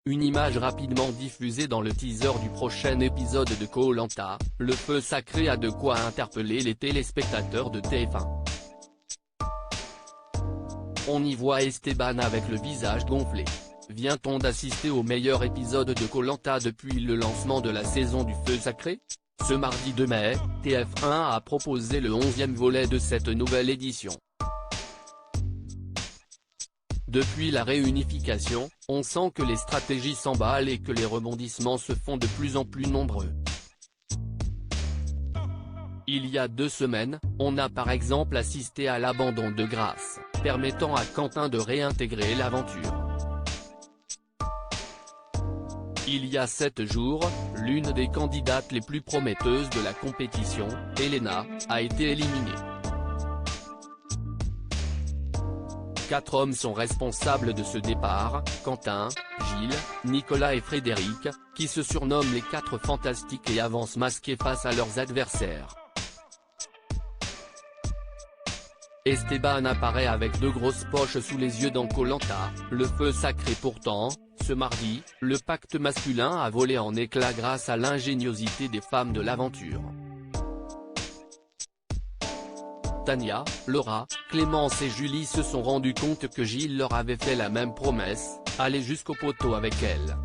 Une image rapidement diffusée dans le teaser du prochain épisode de Koh-Lanta, le feu sacré a de quoi interpeller les téléspectateurs de TF1. On y voit Esteban avec le visage gonflé. Vient-on d'assister au meilleur épisode de Koh-Lanta depuis le lancement de la saison du feu sacré? Ce mardi 2 mai, TF1 a proposé le 11e volet de cette nouvelle édition. Depuis la réunification, on sent que les stratégies s'emballent et que les rebondissements se font de plus en plus nombreux. Il y a 2 semaines, on a par exemple assisté à l'abandon de Grace, permettant à Quentin de réintégrer l'aventure. Il y a 7 jours, l'une des candidates les plus prometteuses de la compétition, Elena, a été éliminée. 4 hommes sont responsables de ce départ, Quentin, Gilles, Nicolas et Frédéric, qui se surnomment les 4 fantastiques et avancent masqués face à leurs adversaires. Esteban apparaît avec 2 grosses poches sous les yeux dans Koh-Lanta, le feu sacré pourtant, ce mardi, le pacte masculin a volé en éclats grâce à l'ingéniosité des femmes de l'aventure. Tania, Laura, Clémence et Julie se sont rendues compte que Gilles leur avait fait la même promesse, aller jusqu'au poteau avec elle.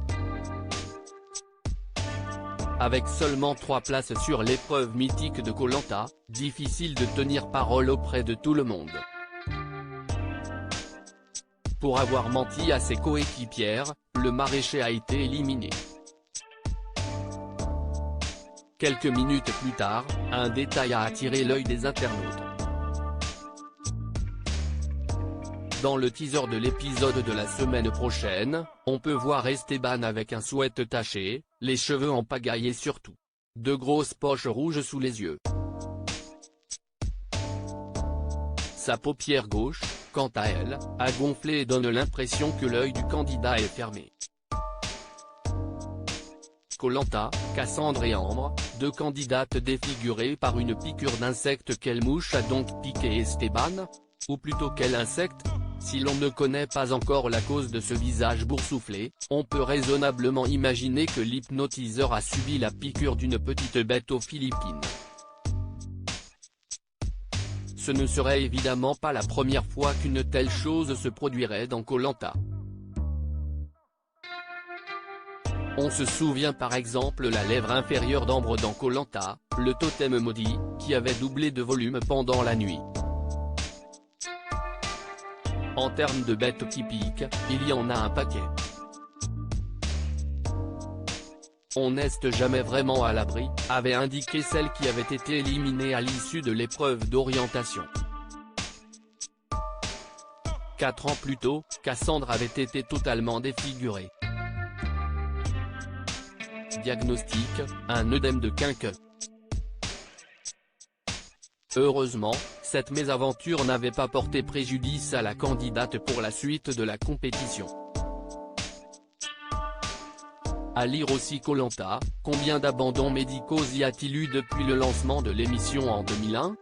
Avec seulement 3 places sur l'épreuve mythique de Koh-Lanta, difficile de tenir parole auprès de tout le monde. Pour avoir menti à ses coéquipières, le maraîcher a été éliminé. Quelques minutes plus tard, un détail a attiré l'œil des internautes. Dans le teaser de l'épisode de la semaine prochaine, on peut voir Esteban avec un sweat taché, les cheveux en pagaille et surtout 2 grosses poches rouges sous les yeux. Sa paupière gauche, quant à elle, a gonflé et donne l'impression que l'œil du candidat est fermé. Koh-Lanta, Cassandre et Ambre, 2 candidates défigurées par une piqûre d'insecte. Quelle mouche a donc piqué Esteban? Ou plutôt quel insecte? Si l'on ne connaît pas encore la cause de ce visage boursouflé, on peut raisonnablement imaginer que l'hypnotiseur a subi la piqûre d'une petite bête aux Philippines. Ce ne serait évidemment pas la première fois qu'une telle chose se produirait dans Koh-Lanta. On se souvient par exemple la lèvre inférieure d'Ambre dans Koh-Lanta, le totem maudit, qui avait doublé de volume pendant la nuit. En termes de bêtes qui piquent, il y en a un paquet. On n'est jamais vraiment à l'abri, avait indiqué celle qui avait été éliminée à l'issue de l'épreuve d'orientation. 4 ans plus tôt, Cassandre avait été totalement défigurée. Diagnostic, un œdème de quinqueux. Heureusement, cette mésaventure n'avait pas porté préjudice à la candidate pour la suite de la compétition. À lire aussi Koh-Lanta, combien d'abandons médicaux y a-t-il eu depuis le lancement de l'émission en 2001?